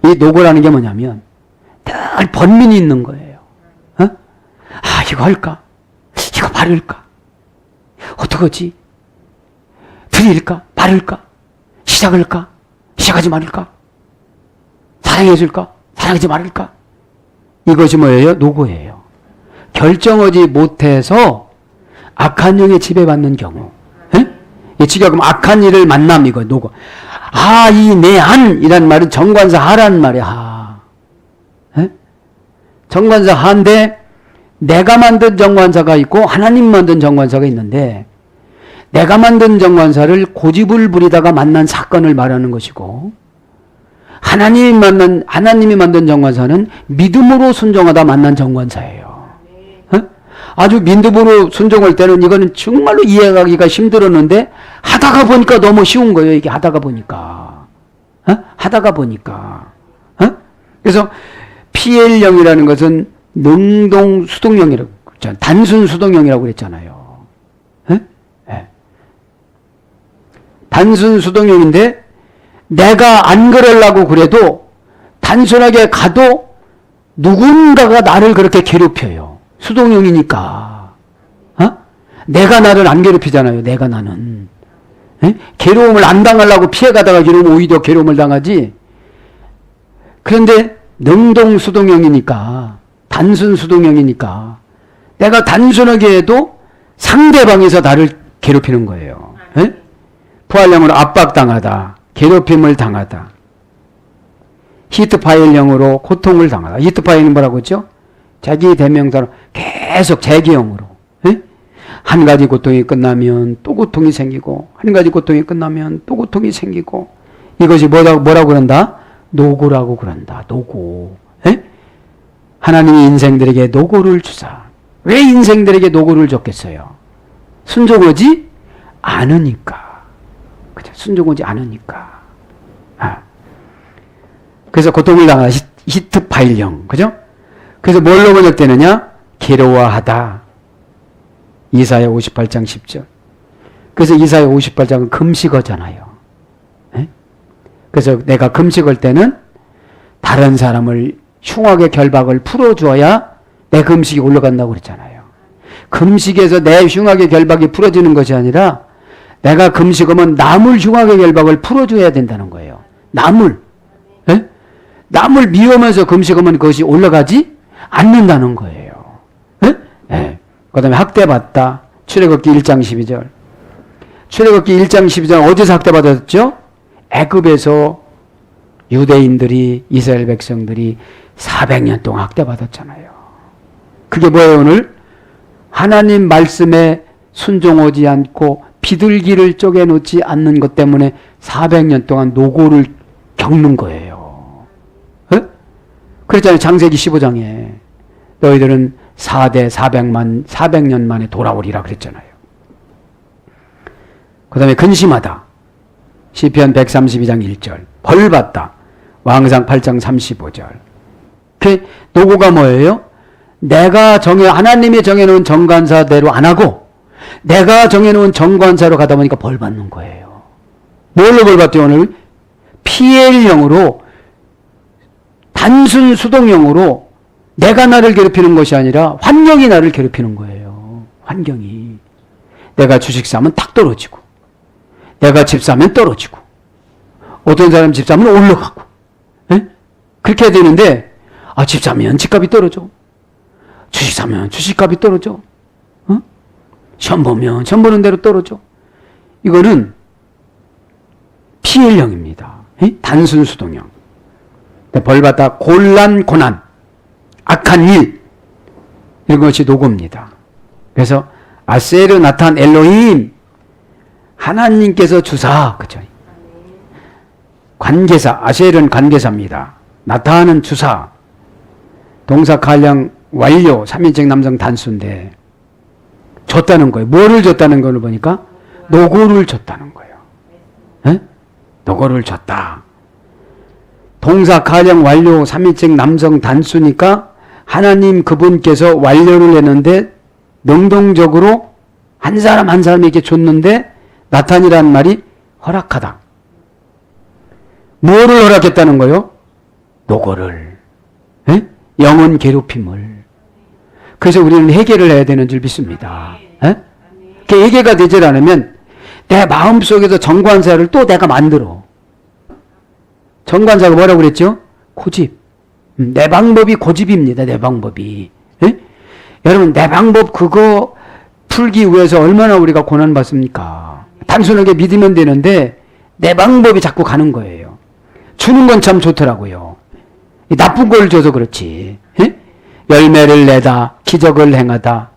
이 노고라는 게 뭐냐면 늘 번민이 있는 거예요. 이거 할까? 이거 바를까? 어떡하지? 드릴까? 바를까? 시작할까? 시작하지 말을까? 사랑해줄까? 사랑하지 말을까? 이것이 뭐예요? 노고예요. 결정하지 못해서 악한 영에 지배받는 경우. 지금 악한 일을 만남, 이거 노고. 이 내 안이란 말은 정관사 하라는 말이야. 정관사 하인데 내가 만든 정관사가 있고 하나님 만든 정관사가 있는데, 내가 만든 정관사를 고집을 부리다가 만난 사건을 말하는 것이고, 하나님이 만든 정관사는 믿음으로 순종하다 만난 정관사예요. 아주 믿음으로 순종할 때는 이거는 정말로 이해하기가 힘들었는데 하다가 보니까 너무 쉬운 거예요. 이게 하다가 보니까. 그래서 PL형이라는 것은 능동 수동형이라고 그랬잖아요. 단순 수동형이라고 그랬잖아요. 단순 수동형인데 내가 안 그러려고 그래도 단순하게 가도 누군가가 나를 그렇게 괴롭혀요. 수동형이니까. 내가 나를 안 괴롭히잖아요. 내가 나는. 괴로움을 안 당하려고 피해가다가 이러면 오히려 괴로움을 당하지. 그런데 능동 수동형이니까, 단순 수동형이니까 내가 단순하게 해도 상대방에서 나를 괴롭히는 거예요. 부활형으로 압박당하다, 괴롭힘을 당하다. 히트파일형으로 고통을 당하다. 히트파일은 뭐라고 했죠? 자기 대명사로 계속 재기형으로. 한 가지 고통이 끝나면 또 고통이 생기고, 한 가지 고통이 끝나면 또 고통이 생기고, 이것이 뭐라고 그런다? 노고라고 그런다. 노고. 하나님이 인생들에게 노고를 주사. 왜 인생들에게 노고를 줬겠어요? 순종하지 않으니까. 그죠? 순종하지 않으니까. 그래서 고통을 당하다. 히트파일형. 그죠? 그래서 뭘로 번역되느냐? 괴로워하다. 이사야 58장 10절. 그래서 이사야 58장은 금식어잖아요. 그래서 내가 금식할 때는 다른 사람을 흉악의 결박을 풀어줘야 내 금식이 올라간다고 그랬잖아요. 금식에서 내 흉악의 결박이 풀어지는 것이 아니라 내가 금식하면 남을 흉악의 결박을 풀어줘야 된다는 거예요. 남을 미우면서 금식하면 그것이 올라가지 않는다는 거예요. 그 다음에 학대받다. 출애굽기 1장 12절. 출애굽기 1장 12절 어디서 학대받았죠? 애굽에서 유대인들이, 이스라엘 백성들이 400년 동안 학대받았잖아요. 그게 뭐예요? 오늘 하나님 말씀에 순종하지 않고 비둘기를 쪼개놓지 않는 것 때문에 400년 동안 노고를 겪는 거예요. 그랬잖아요. 창세기 15장에 너희들은 400년 만에 돌아오리라 그랬잖아요. 그 다음에 근심하다. 시편 132장 1절. 벌받다. 왕상 8장 35절. 그 노고가 뭐예요? 하나님이 정해놓은 정관사대로 안 하고 내가 정해놓은 정관사로 가다 보니까 벌 받는 거예요. 뭘로 벌 받죠 오늘? PL형으로, 단순 수동형으로 내가 나를 괴롭히는 것이 아니라 환경이 나를 괴롭히는 거예요. 환경이. 내가 주식 사면 딱 떨어지고, 내가 집 사면 떨어지고, 어떤 사람 집 사면 올라가고, 에? 그렇게 해야 되는데, 집 사면 집값이 떨어져. 주식 사면 주식값이 떨어져. 시험 보면 시험 보는 대로 떨어져. 이거는 피해령입니다. 단순 수동형. 벌받아 곤란, 고난, 악한 일, 이런 것이 노고입니다. 그래서 아세르 나탄 엘로힘, 하나님께서 주사, 그죠? 관계사, 아셀은 관계사입니다. 나탄은 주사, 동사 칼량 완료, 3인칭 남성 단수인데 줬다는 거예요. 뭐를 줬다는 걸 보니까 노고를 줬다는 거예요. 에? 노고를 줬다. 동사 가령 완료 3인칭 남성 단수니까 하나님 그분께서 완료를 했는데 능동적으로 한 사람 한 사람에게 줬는데 나탄이라는 말이 허락하다. 뭐를 허락했다는 거예요? 노고를. 에? 영혼 괴롭힘을. 그래서 우리는 해결을 해야 되는 줄 믿습니다. 그 해결가 되질 않으면 내 마음속에서 정관사를 또 내가 만들어. 정관사가 뭐라고 그랬죠? 고집. 내 방법이 고집입니다. 내 방법이. 에? 여러분 내 방법 그거 풀기 위해서 얼마나 우리가 고난받습니까? 단순하게 믿으면 되는데 내 방법이 자꾸 가는 거예요. 주는 건 참 좋더라고요. 나쁜 걸 줘서 그렇지. 에? 열매를 내다, 기적을 행하다,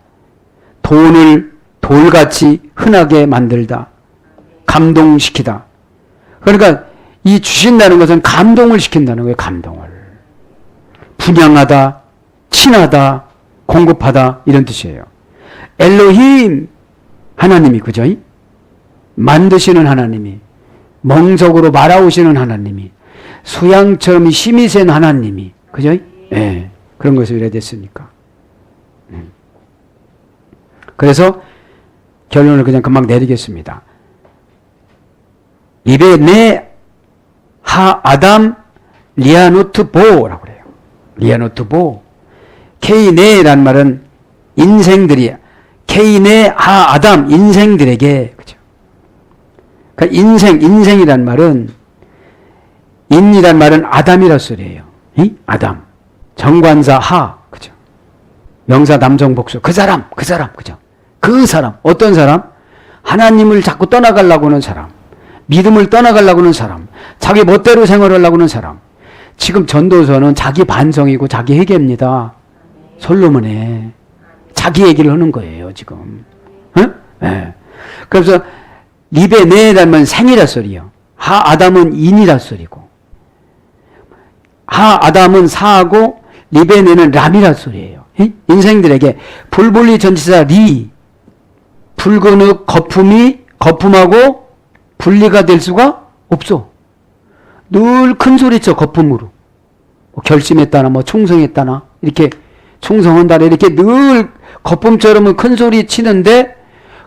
돈을 돌같이 흔하게 만들다, 감동시키다. 그러니까 이 주신다는 것은 감동을 시킨다는 거예요. 감동을. 분양하다, 친하다, 공급하다, 이런 뜻이에요. 엘로힘, 하나님이, 그죠? 만드시는 하나님이, 멍석으로 말아오시는 하나님이, 수양처럼 힘이 센 하나님이, 그죠? 예. 그런 것을 이래 됐으니까. 그래서 결론을 그냥 금방 내리겠습니다. 입에 내 하 아담 리아노트 보라고 그래요. 리아노트 보. 케이네란 말은 인생들이, 케이네 하 아담 인생들에게, 그죠? 그러니까 인생이란 말은, 인이란 말은 아담이라 소리예요. 아담. 정관사 하, 그죠? 명사 남성 복수. 그 사람, 그죠? 그 사람, 어떤 사람? 하나님을 자꾸 떠나가려고 하는 사람, 믿음을 떠나가려고 하는 사람, 자기 멋대로 생활하려고 하는 사람. 지금 전도서는 자기 반성이고 자기 회개입니다. 솔로몬의 자기 얘기를 하는 거예요, 지금. 응? 네. 그래서 리베네라는 말 생이라 소리요. 하 아담은 인이라 소리고, 하 아담은 사하고 리베네는 람이라 소리예요. 인생들에게 불분리 전치사 리, 붉은 흙 거품이 거품하고 분리가 될 수가 없어. 늘 큰 소리쳐, 거품으로. 뭐 결심했다나 뭐 충성했다나 이렇게 충성한다나 이렇게 늘 거품처럼 큰 소리 치는데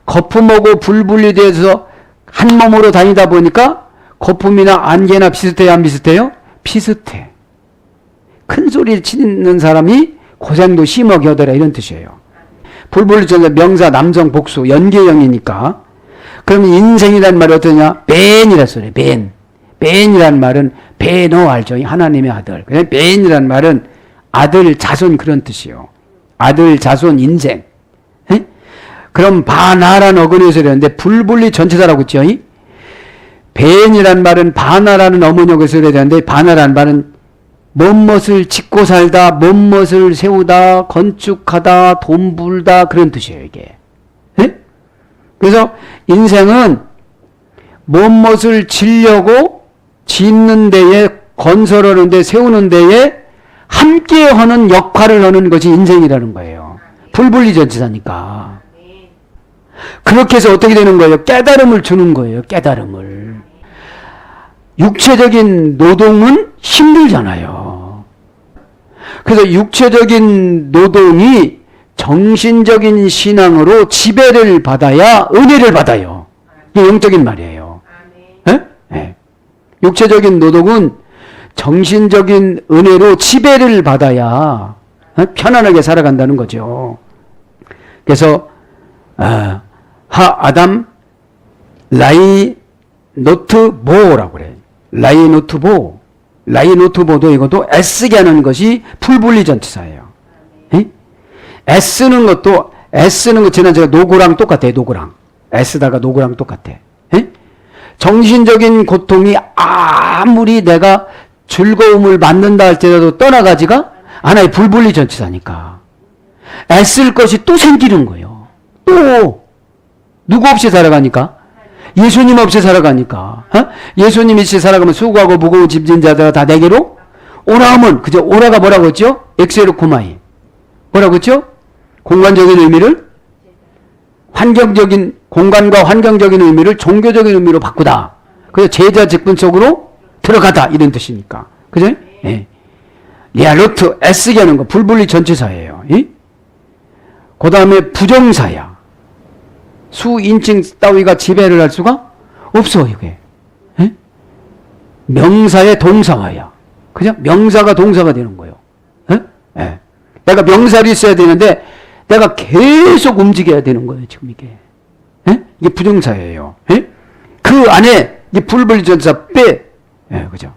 거품하고 불 분리돼서 한 몸으로 다니다 보니까 거품이나 안개나 비슷해요, 안 비슷해요? 비슷해. 큰 소리 치는 사람이 고생도 심하게 하더라, 이런 뜻이에요. 불분리전자 명사 남성 복수 연계형이니까. 그러면 인생이란 말이 어떠냐? 벤이라 소리예요. 벤이란 말은 베너 알죠? 하나님의 아들. 벤이란 말은 아들 자손, 그런 뜻이요. 아들 자손 인생. 에? 그럼 바나라는 어근에서 이랬는데 불분리 전체다라고 했죠. 벤이란 말은 바나라는 어머니에서 이랬는데 바나라는 말은 뭔것을 짓고 살다, 뭔것을 세우다, 건축하다, 돈 벌다, 그런 뜻이에요, 이게. 네? 그래서 인생은 뭔것을 지려고 짓는 데에, 건설하는 데, 세우는 데에 함께 하는 역할을 하는 것이 인생이라는 거예요. 불분리전치사니까. 그렇게 해서 어떻게 되는 거예요? 깨달음을 주는 거예요, 깨달음을. 육체적인 노동은 힘들잖아요. 그래서 육체적인 노동이 정신적인 신앙으로 지배를 받아야 은혜를 받아요. 이게 영적인 말이에요. 네. 육체적인 노동은 정신적인 은혜로 지배를 받아야 편안하게 살아간다는 거죠. 그래서 하 아담 라이 노트 보라고 그래. 라이 노트 보. 라이 노트 보도 이것도 애쓰게 하는 것이 풀분리 전치사예요. 애쓰는 것도 애쓰는 것 지난 제가 노고랑 똑같아요. 노고랑 애쓰다가 노고랑 똑같아. 정신적인 고통이 아무리 내가 즐거움을 받는다 할지라도 떠나가지가 하나의 불분리 전치사니까 애쓸 것이 또 생기는 거예요. 또 누구 없이 살아가니까? 예수님 없이 살아가니까. 예수님 없이 살아가면 수고하고 무거운 짐진 자들아 다 내게로 오라 하면 그죠? 오라가 뭐라고 했죠? 엑세르코마이 뭐라고 했죠? 공간적인 의미를 공간과 환경적인 의미를 종교적인 의미로 바꾸다. 그래서 제자 직분 속으로 들어가다 이런 뜻이니까. 그죠? 예. 리알로트 애쓰게 하는 거 불분리 전치사예요. 그 다음에 부정사야. 수인칭 따위가 지배를 할 수가 없어 이게. 명사의 동사화야. 그죠? 명사가 동사가 되는 거예요. 예. 내가 명사를 있어야 되는데 내가 계속 움직여야 되는 거예요 지금 이게. 이게 부정사예요. 그 안에 이 불분리 전사 빼. 그죠?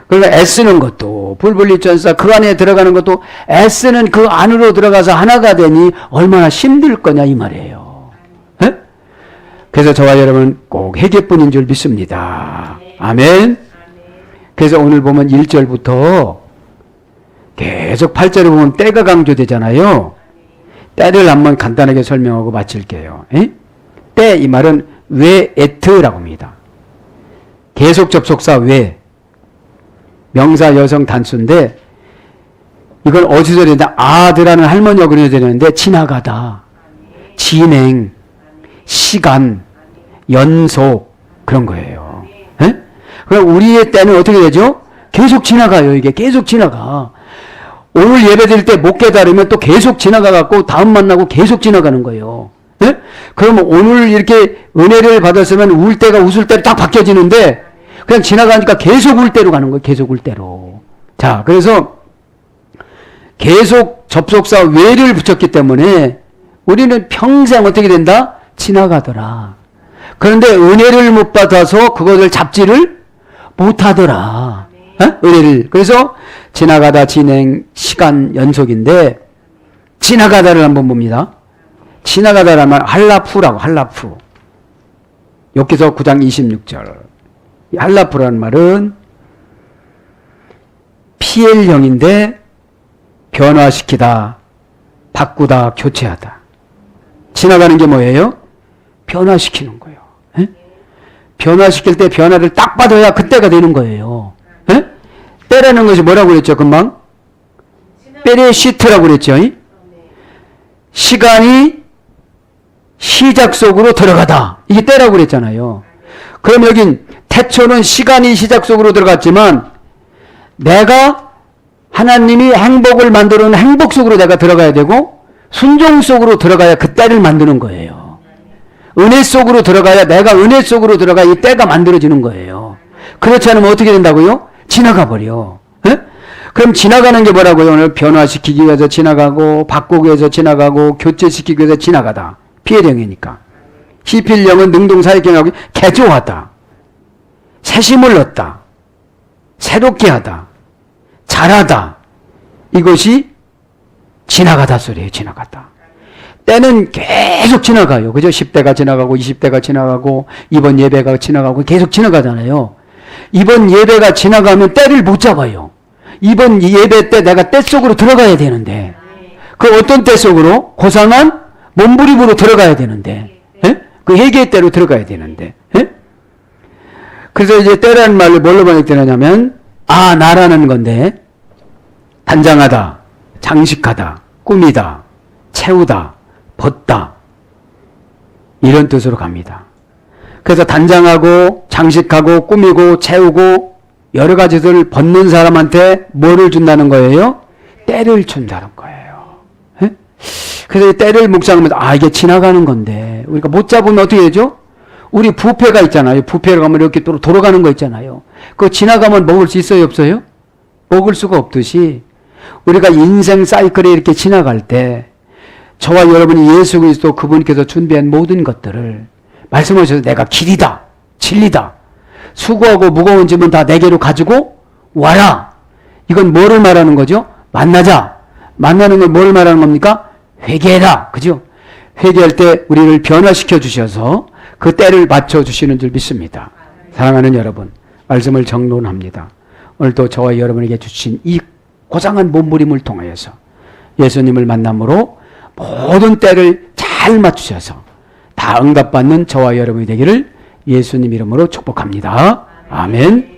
그러니까 애쓰는 것도 불분리 전사 그 안에 들어가는 것도 애쓰는 그 안으로 들어가서 하나가 되니 얼마나 힘들 거냐 이 말이에요. 그래서 저와 여러분 꼭 회개뿐인 줄 믿습니다. 아멘. 그래서 오늘 보면 1절부터 계속 8절에 보면 때가 강조되잖아요. 때를 한번 간단하게 설명하고 마칠게요. 때 이 말은 왜 에트라고 합니다. 계속 접속사 왜 명사 여성 단수인데 이걸 어디서 되는데 아들하는 할머니가 그려야 되는데 지나가다 진행 시간 연속 그런 거예요. 그럼 우리의 때는 어떻게 되죠? 계속 지나가요. 이게 계속 지나가. 오늘 예배 드릴 때 못 깨달으면 또 계속 지나가 갖고 다음 만나고 계속 지나가는 거예요. 그러면 오늘 이렇게 은혜를 받았으면 울 때가 웃을 때로 딱 바뀌어지는데 그냥 지나가니까 계속 울 때로 가는 거예요. 계속 울 때로. 자, 그래서 계속 접속사 왜를 붙였기 때문에 우리는 평생 어떻게 된다? 지나가더라. 그런데 은혜를 못 받아서 그것을 잡지를 못하더라. 은혜를. 그래서 지나가다 진행 시간 연속인데 지나가다를 한번 봅니다. 지나가다라면 할라푸라고 할라푸. 여기서 9장 26절. 할라푸라는 말은 PL형인데 변화시키다, 바꾸다, 교체하다. 지나가는 게 뭐예요? 변화시키는 거예요. 변화시킬 때 변화를 딱 받아야 그때가 되는 거예요. 때라는 것이 뭐라고 그랬죠? 금방? 베레시트라고 그랬죠? 시간이 시작 속으로 들어가다. 이게 때라고 그랬잖아요. 그럼 여긴 태초는 시간이 시작 속으로 들어갔지만 내가 하나님이 행복을 만드는 행복 속으로 내가 들어가야 되고 순종 속으로 들어가야 그 때를 만드는 거예요. 은혜 속으로 들어가야 내가 은혜 속으로 들어가 이 때가 만들어지는 거예요. 그렇지 않으면 어떻게 된다고요? 지나가 버려. 그럼 지나가는 게 뭐라고요? 오늘 변화시키기 위해서 지나가고 바꾸기 위해서 지나가고 교체시키기 위해서 지나가다. 피해령이니까. 히필령은 능동사역경하고 개조하다. 새심을 얻다. 새롭게 하다. 잘하다. 이것이 지나가다 소리예요. 지나가다. 때는 계속 지나가요. 그죠? 10대가 지나가고 20대가 지나가고 이번 예배가 지나가고 계속 지나가잖아요. 이번 예배가 지나가면 때를 못 잡아요. 이번 예배 때 내가 때 속으로 들어가야 되는데 그 어떤 때 속으로? 고상한 몸부림으로 들어가야 되는데 그 회개의 때로 들어가야 되는데 그래서 이제 때라는 말을 뭘로 번역되느냐면 나라는 건데 단장하다, 장식하다, 꾸미다, 채우다, 벗다 이런 뜻으로 갑니다. 그래서 단장하고 장식하고 꾸미고 채우고 여러 가지를 벗는 사람한테 뭐를 준다는 거예요? 때를 준다는 거예요. 그래서 때를 묵상하면서 이게 지나가는 건데 우리가 못 잡으면 어떻게 되죠? 우리 부패가 있잖아요. 부패를 가면 이렇게 또 돌아가는 거 있잖아요. 그거 지나가면 먹을 수 있어요? 없어요? 먹을 수가 없듯이 우리가 인생 사이클에 이렇게 지나갈 때 저와 여러분이 예수 그리스도 그분께서 준비한 모든 것들을 말씀하셔서 내가 길이다, 진리다, 수고하고 무거운 짐은 다 내게로 가지고 와라. 이건 뭐를 말하는 거죠? 만나자. 만나는 건 뭘 말하는 겁니까? 회개해라. 그죠? 회개할 때 우리를 변화시켜 주셔서 그 때를 맞춰 주시는 줄 믿습니다. 사랑하는 여러분, 말씀을 정론합니다. 오늘도 저와 여러분에게 주신 이 고상한 몸부림을 통하여서 예수님을 만남으로 모든 때를 잘 맞추셔서 다 응답받는 저와 여러분이 되기를 예수님 이름으로 축복합니다. 아멘.